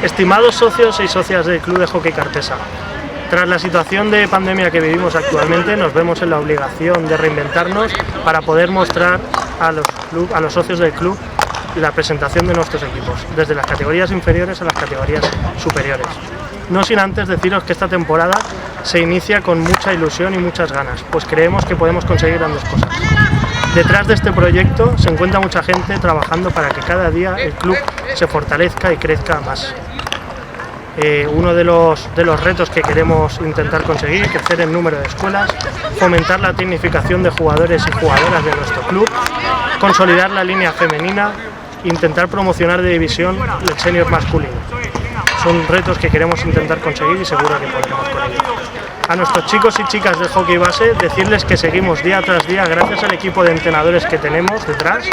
Estimados socios y socias del Club de Hockey Carpesa, tras la situación de pandemia que vivimos actualmente, nos vemos en la obligación de reinventarnos para poder mostrar a los socios del club la presentación de nuestros equipos, desde las categorías inferiores a las categorías superiores. No sin antes deciros que esta temporada se inicia con mucha ilusión y muchas ganas, pues creemos que podemos conseguir grandes cosas. Detrás de este proyecto se encuentra mucha gente trabajando para que cada día el club se fortalezca y crezca más. Uno de los retos que queremos intentar conseguir, crecer el número de escuelas, fomentar la tecnificación de jugadores y jugadoras de nuestro club, consolidar la línea femenina, intentar promocionar de división el senior masculino. Son retos que queremos intentar conseguir y seguro que podremos con ello. A nuestros chicos y chicas del hockey base, decirles que seguimos día tras día, gracias al equipo de entrenadores que tenemos detrás,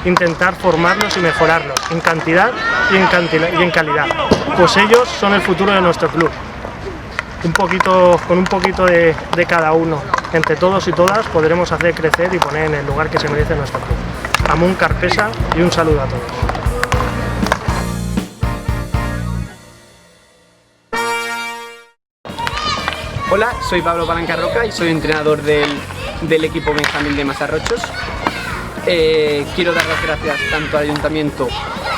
intentar formarlos y mejorarlos en cantidad y en calidad, pues ellos son el futuro de nuestro club. Con un poquito de cada uno, entre todos y todas, podremos hacer crecer y poner en el lugar que se merece nuestro club. Amun Carpesa y un saludo a todos. Hola, soy Pablo Palanca Roca y soy entrenador del equipo Benjamín de Mazarrochos. Quiero dar las gracias tanto al ayuntamiento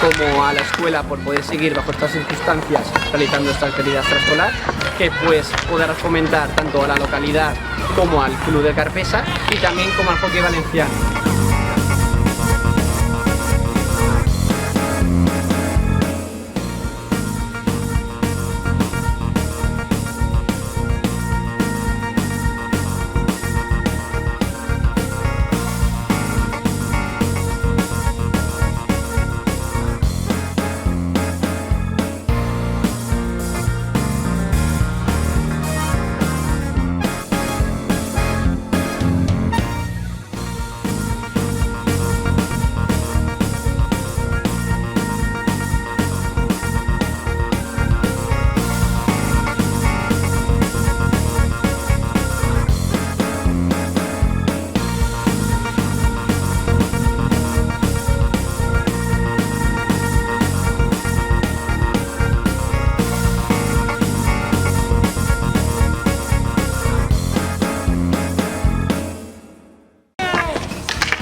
como a la escuela por poder seguir bajo estas circunstancias realizando esta actividad extraescolar, que pues podrá fomentar tanto a la localidad como al club de Carpesa y también como al hockey valenciano.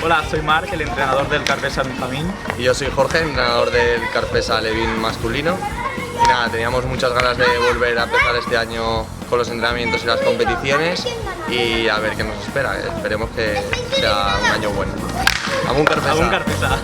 Hola, soy Marc, el entrenador del Carpesa Benjamín. Y yo soy Jorge, entrenador del Carpesa Levin masculino. Y nada, teníamos muchas ganas de volver a empezar este año con los entrenamientos y las competiciones y a ver qué nos espera. Esperemos que sea un año bueno. Amun Carpesa. Amun Carpesa.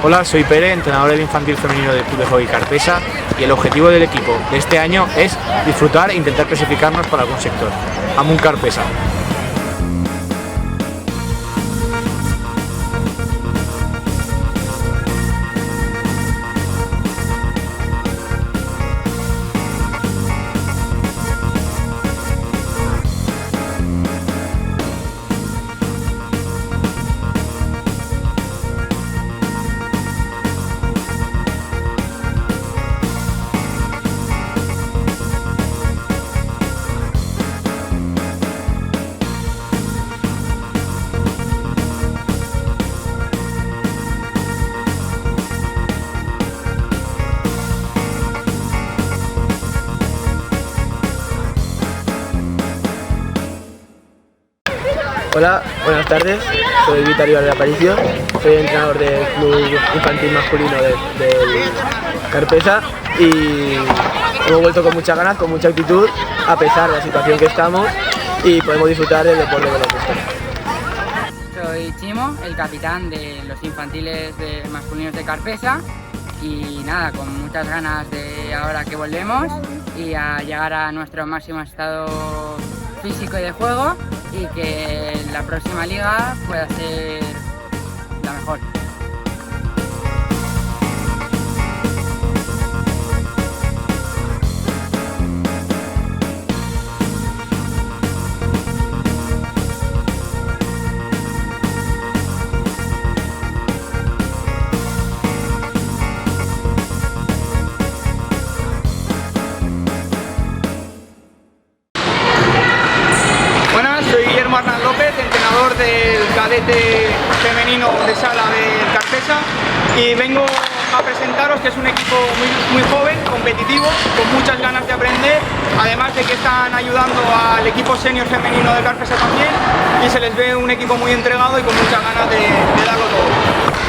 Hola, soy Pere, entrenador del infantil femenino del Club de Hockey Carpesa, y el objetivo del equipo de este año es disfrutar e intentar clasificarnos para algún sector. Amun Carpesa. Hola, buenas tardes. soy Vitario de Aparicio, soy entrenador del club infantil masculino del Carpesa y hemos vuelto con muchas ganas, con mucha actitud, a pesar de la situación que estamos, y podemos disfrutar del deporte de baloncesto. Soy Chimo, el capitán de los infantiles masculinos de Carpesa, y nada, con muchas ganas de ahora que volvemos y a llegar a nuestro máximo estado físico y de juego, y que la próxima liga pueda ser la mejor. Soy Guillermo Arnal López, entrenador del cadete femenino de sala del Carpesa, y vengo a presentaros que es un equipo muy joven, competitivo, con muchas ganas de aprender, además de que están ayudando al equipo senior femenino de Carpesa también, y se les ve un equipo muy entregado y con muchas ganas de darlo todo.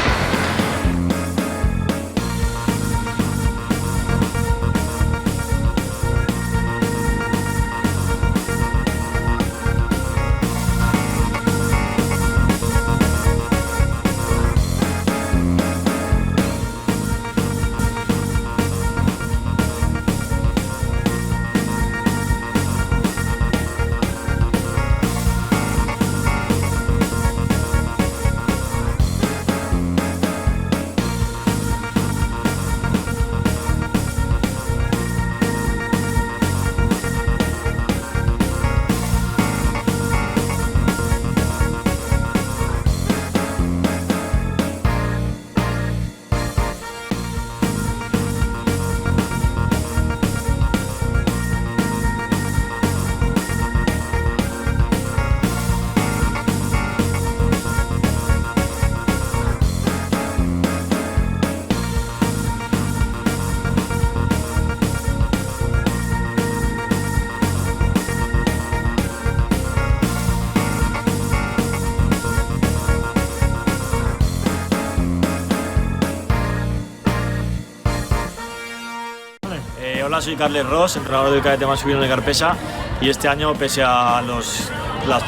Hola, soy Carles Ross, entrenador del cadete masculino de Carpesa, y este año, pese a los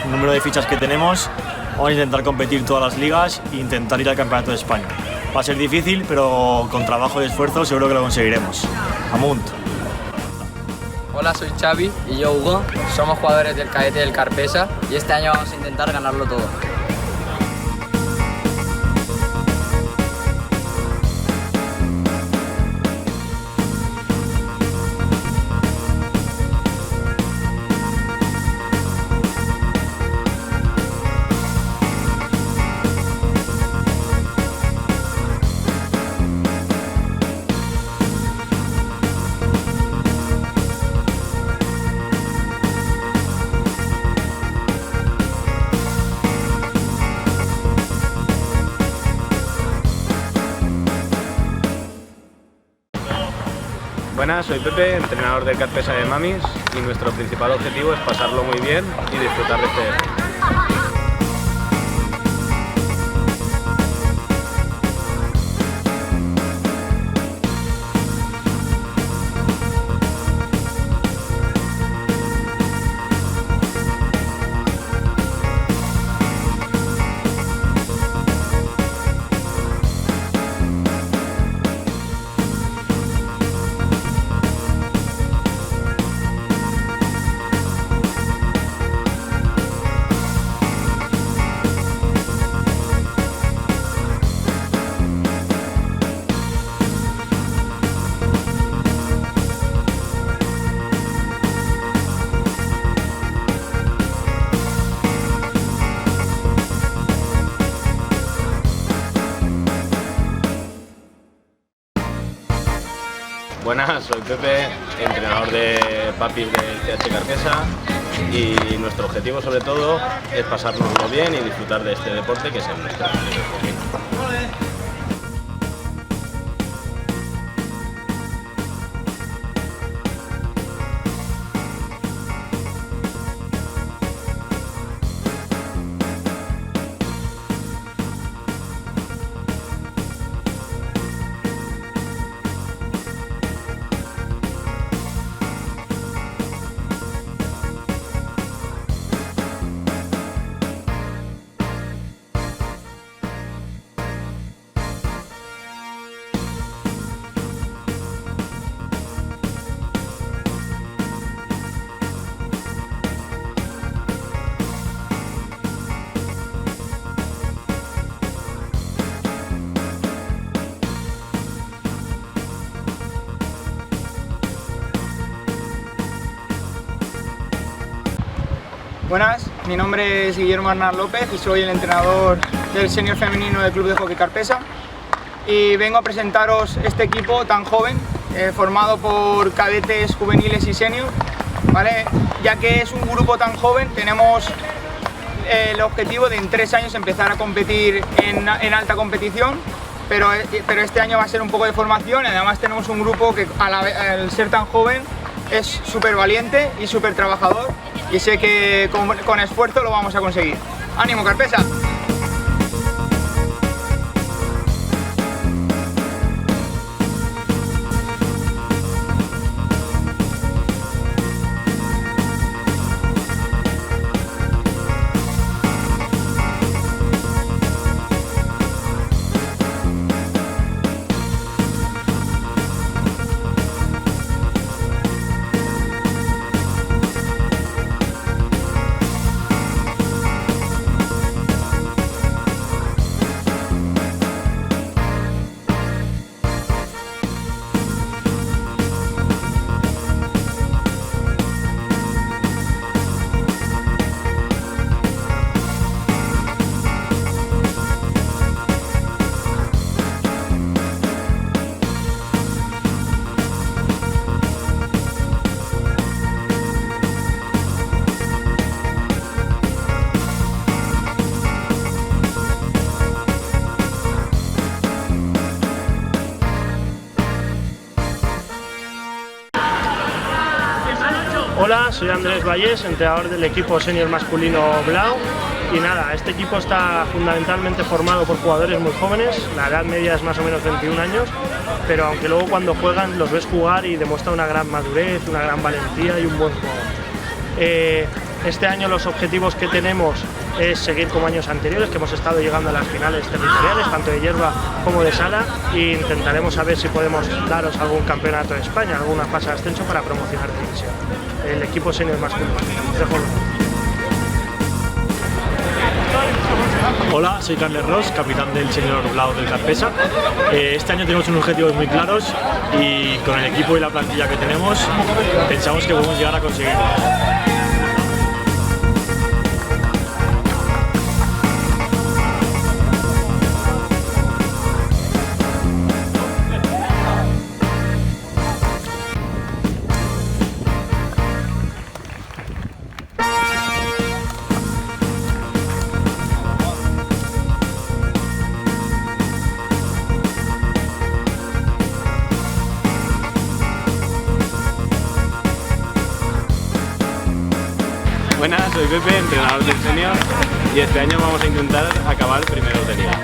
número de fichas que tenemos, vamos a intentar competir todas las ligas e intentar ir al Campeonato de España. Va a ser difícil, pero con trabajo y esfuerzo seguro que lo conseguiremos. Amunt. Hola, soy Xavi y yo Hugo, somos jugadores del cadete del Carpesa y este año vamos a intentar ganarlo todo. Buenas, soy Pepe, entrenador del Carpesa de Mamis, y nuestro principal objetivo es pasarlo muy bien y disfrutar de este evento. Buenas, soy Pepe, entrenador de papis del CH Carpesa, y nuestro objetivo sobre todo es pasárnoslo bien y disfrutar de este deporte que es el nuestro. Buenas, mi nombre es Guillermo Arnaz López y soy el entrenador del senior femenino del Club de Hockey Carpesa y vengo a presentaros este equipo tan joven, formado por cadetes, juveniles y senior, ¿vale? Ya que es un grupo tan joven, tenemos el objetivo de en 3 años empezar a competir en alta competición, pero este año va a ser un poco de formación y además tenemos un grupo que al ser tan joven es súper valiente y súper trabajador y sé que con esfuerzo lo vamos a conseguir. ¡Ánimo, Carpesa! Hola, soy Andrés Vallés, entrenador del equipo senior masculino Blau. Y nada, este equipo está fundamentalmente formado por jugadores muy jóvenes, la edad media es más o menos 21 años, pero aunque luego cuando juegan los ves jugar y demuestran una gran madurez, una gran valentía y un buen juego. Este año los objetivos que tenemos es seguir como años anteriores, que hemos estado llegando a las finales territoriales, tanto de hierba como de sala, e intentaremos saber si podemos daros algún campeonato de España, alguna fase de ascenso para promocionar división. El equipo senior masculino. Hola, soy Carles Ross, capitán del senior Blau del Carpesa. Este año tenemos unos objetivos muy claros y con el equipo y la plantilla que tenemos pensamos que podemos llegar a conseguirlo. Buenas, soy Pepe, entrenador del senior y este año vamos a intentar acabar primero de liga.